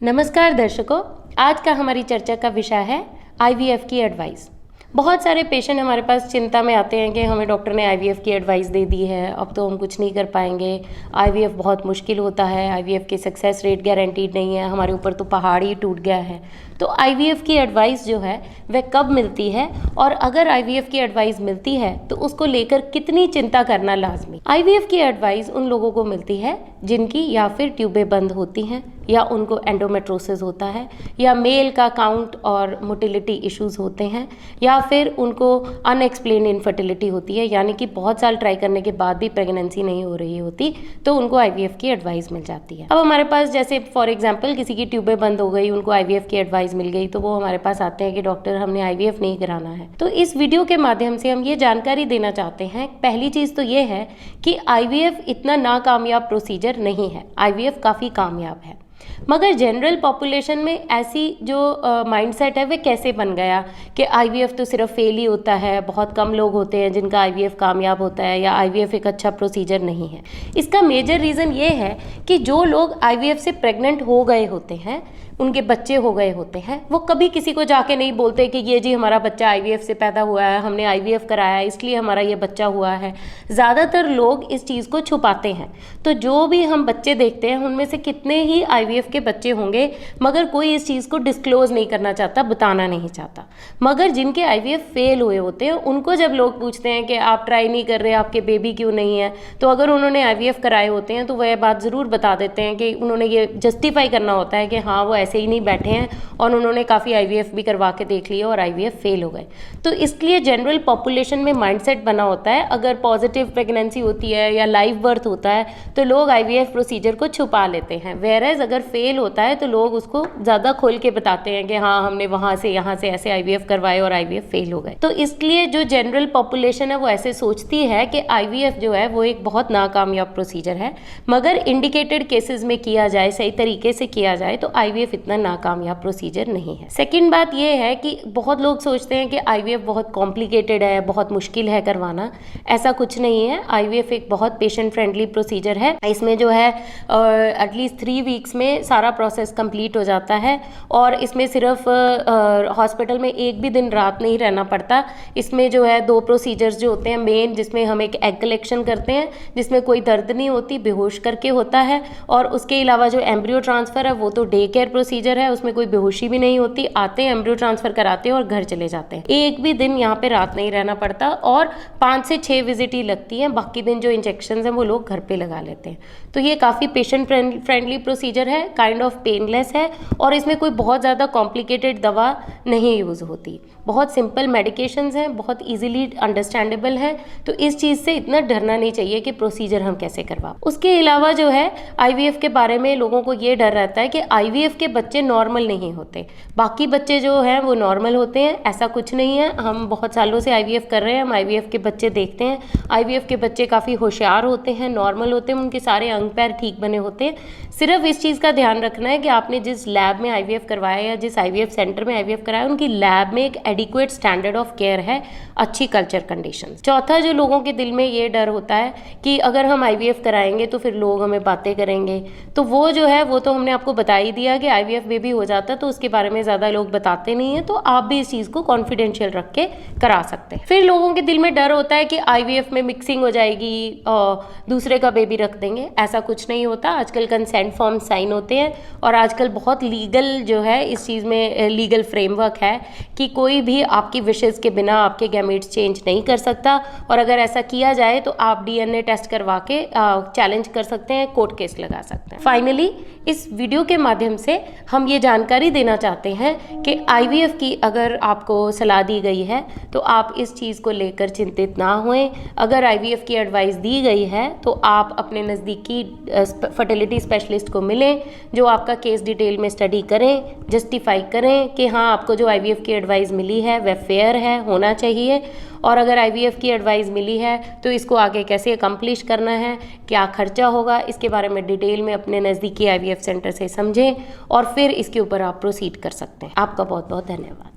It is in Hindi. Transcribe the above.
नमस्कार दर्शकों, आज का हमारी चर्चा का विषय है आईवीएफ की एडवाइस। बहुत सारे पेशेंट हमारे पास चिंता में आते हैं कि हमें डॉक्टर ने आईवीएफ की एडवाइस दे दी है, अब तो हम कुछ नहीं कर पाएंगे, आईवीएफ बहुत मुश्किल होता है, आईवीएफ की सक्सेस रेट गारंटीड नहीं है, हमारे ऊपर तो पहाड़ ही टूट गया है। तो आईवीएफ की एडवाइस जो है वह कब मिलती है और अगर आईवीएफ की एडवाइस मिलती है तो उसको लेकर कितनी चिंता करना लाजमी। आईवीएफ की एडवाइस उन लोगों को मिलती है जिनकी या फिर ट्यूबें बंद होती हैं या उनको एंडोमेट्रोसिस होता है या मेल का काउंट और मोटिलिटी इश्यूज होते हैं या फिर उनको अनएक्सप्लेन्ड इनफर्टिलिटी होती है, यानी कि बहुत साल ट्राई करने के बाद भी प्रेगनेंसी नहीं हो रही होती, तो उनको आईवीएफ की एडवाइस मिल जाती है। अब हमारे पास जैसे फॉर एग्जांपल किसी की ट्यूबें बंद हो गई, उनको आईवीएफ की एडवाइस मिल गई, तो वो हमारे पास आते हैं कि डॉक्टर हमने आईवीएफ नहीं कराना है। तो इस वीडियो के माध्यम से हम ये जानकारी देना चाहते हैं, पहली चीज़ तो ये है कि आईवीएफ इतना नाकामयाब प्रोसीजर नहीं है, आईवीएफ काफ़ी कामयाब है। मगर जनरल पॉपुलेशन में ऐसी जो माइंडसेट है वे कैसे बन गया कि आईवीएफ तो सिर्फ फेल ही होता है, बहुत कम लोग होते हैं जिनका आईवीएफ कामयाब होता है, या आईवीएफ एक अच्छा प्रोसीजर नहीं है। इसका मेजर रीज़न ये है कि जो लोग आईवीएफ से प्रेग्नेंट हो गए होते हैं, उनके बच्चे हो गए होते हैं, वो कभी किसी को जाके नहीं बोलते कि ये जी हमारा बच्चा आईवीएफ से पैदा हुआ है, हमने आईवीएफ कराया है इसलिए हमारा ये बच्चा हुआ है। ज़्यादातर लोग इस चीज़ को छुपाते हैं। तो जो भी हम बच्चे देखते हैं उनमें से कितने ही आईवीएफ के बच्चे होंगे, मगर कोई इस चीज़ को डिस्क्लोज नहीं करना चाहता, बताना नहीं चाहता। मगर जिनके आईवीएफ फेल हुए होते हैं उनको जब लोग पूछते हैं कि आप ट्राई नहीं कर रहे, आपके बेबी क्यों नहीं है, तो अगर उन्होंने आईवीएफ कराए होते हैं तो वह बात ज़रूर बता देते हैं कि उन्होंने ये जस्टिफाई करना होता है कि हाँ वो ऐसे ही नहीं बैठे हैं और उन्होंने काफ़ी आईवीएफ भी करवा के देख लिया और आईवीएफ फेल हो गए। तो इसलिए जनरल पॉपुलेशन में माइंडसेट बना होता है, अगर पॉजिटिव प्रेगनेंसी होती है या लाइव बर्थ होता है तो लोग आईवीएफ प्रोसीजर को छुपा लेते हैं, वेयरएज अगर फेल होता है तो लोग उसको ज़्यादा खोल के बताते हैं कि हाँ हमने वहाँ से यहाँ से ऐसे आईवीएफ करवाए और आईवीएफ फेल हो गए। तो इसलिए जो जनरल पॉपुलेशन है वो ऐसे सोचती है कि आईवीएफ जो है वो एक बहुत नाकामयाब प्रोसीजर है, मगर इंडिकेटेड केसेस में किया जाए, सही तरीके से किया जाए तो आईवीएफ इतना नाकामयाब प्रोसीजर नहीं है। सेकंड बात यह है कि बहुत लोग सोचते हैं कि आईवीएफ बहुत कॉम्प्लिकेटेड है, बहुत मुश्किल है करवाना। ऐसा कुछ नहीं है, आईवीएफ एक बहुत पेशेंट फ्रेंडली प्रोसीजर है। इसमें जो है एटलीस्ट 3 वीक्स में सारा प्रोसेस कंप्लीट हो जाता है और इसमें सिर्फ हॉस्पिटल में एक भी दिन रात नहीं रहना पड़ता। इसमें जो है 2 प्रोसीजर्स जो होते हैं मेन, जिसमें हम एक एग कलेक्शन करते हैं जिसमें कोई दर्द नहीं होती, बेहोश करके होता है, और उसके अलावा जो एम्ब्रियो ट्रांसफ़र है वो तो डे केयर प्रोसीजर है, उसमें कोई बेहोशी भी नहीं होती, आते हैं एम्ब्रियो ट्रांसफ़र कराते हैं और घर चले जाते हैं। एक भी दिन यहाँ पे रात नहीं रहना पड़ता और 5 से 6 विजिट ही लगती हैं, बाकी दिन जो इंजेक्शन हैं वो लोग घर पे लगा लेते हैं। तो ये काफ़ी पेशेंट फ्रेंडली प्रोसीजर है, काइंड ऑफ पेनलेस है और इसमें कोई बहुत ज़्यादा कॉम्प्लिकेटेड दवा नहीं यूज़ होती, बहुत सिंपल मेडिकेशंस हैं, बहुत इजीली अंडरस्टैंडेबल है। तो इस चीज़ से इतना डरना नहीं चाहिए कि प्रोसीजर हम कैसे करवा। उसके अलावा जो है आईवीएफ के बारे में लोगों को ये डर रहता है कि आईवीएफ के बच्चे नॉर्मल नहीं होते, बाकी बच्चे जो हैं वो नॉर्मल होते हैं। ऐसा कुछ नहीं है, हम बहुत सालों से आईवीएफ कर रहे हैं, हम आईवीएफ के बच्चे देखते हैं, आईवीएफ के बच्चे काफ़ी होशियार होते हैं, नॉर्मल होते हैं, उनके सारे अंग पैर ठीक बने होते हैं। सिर्फ इस चीज़ का ध्यान रखना है कि आपने जिस लैब में आईवीएफ करवाया या जिस आईवीएफ सेंटर में आईवीएफ कराया उनकी लैब में एक एडिक्वेट स्टैंडर्ड ऑफ केयर है, अच्छी कल्चर कंडीशंस। चौथा, जो लोगों के दिल में ये डर होता है कि अगर हम आईवीएफ कराएंगे तो फिर लोग हमें बातें करेंगे, तो वो जो है वो तो हमने आपको बता ही दिया कि आईवीएफ बेबी हो जाता है तो उसके बारे में ज़्यादा लोग बताते नहीं हैं, तो आप भी इस चीज़ को कॉन्फिडेंशियल रख के करा सकते हैं। फिर लोगों के दिल में डर होता है कि आईवीएफ में मिक्सिंग हो जाएगी और दूसरे का बेबी रख देंगे। ऐसा कुछ नहीं होता, आजकल कंसेंट फॉर्म साइन होते हैं और आजकल बहुत लीगल जो है इस चीज़ में लीगल फ्रेमवर्क है कि कोई भी आपकी विशेज़ के बिना आपके गैमेट्स चेंज नहीं कर सकता, और अगर ऐसा किया जाए तो आप डीएनए टेस्ट करवा के चैलेंज कर सकते हैं, कोर्ट केस लगा सकते हैं। फाइनली इस वीडियो के माध्यम से हम ये जानकारी देना चाहते हैं कि आईवीएफ की अगर आपको सलाह दी गई है तो आप इस चीज़ को लेकर चिंतित ना होएं। अगर आईवीएफ की एडवाइस दी गई है तो आप अपने नज़दीकी फर्टिलिटी स्पेशलिस्ट को मिलें, जो आपका केस डिटेल में स्टडी करें, जस्टिफाई करें कि हाँ आपको जो आईवीएफ की एडवाइस मिली है वह फेयर है, होना चाहिए, और अगर आईवीएफ की एडवाइस मिली है तो इसको आगे कैसे अकम्प्लिश करना है, क्या खर्चा होगा, इसके बारे में डिटेल में अपने नज़दीकी आईवीएफ सेंटर से समझें और फिर इसके ऊपर आप प्रोसीड कर सकते हैं। आपका बहुत बहुत धन्यवाद।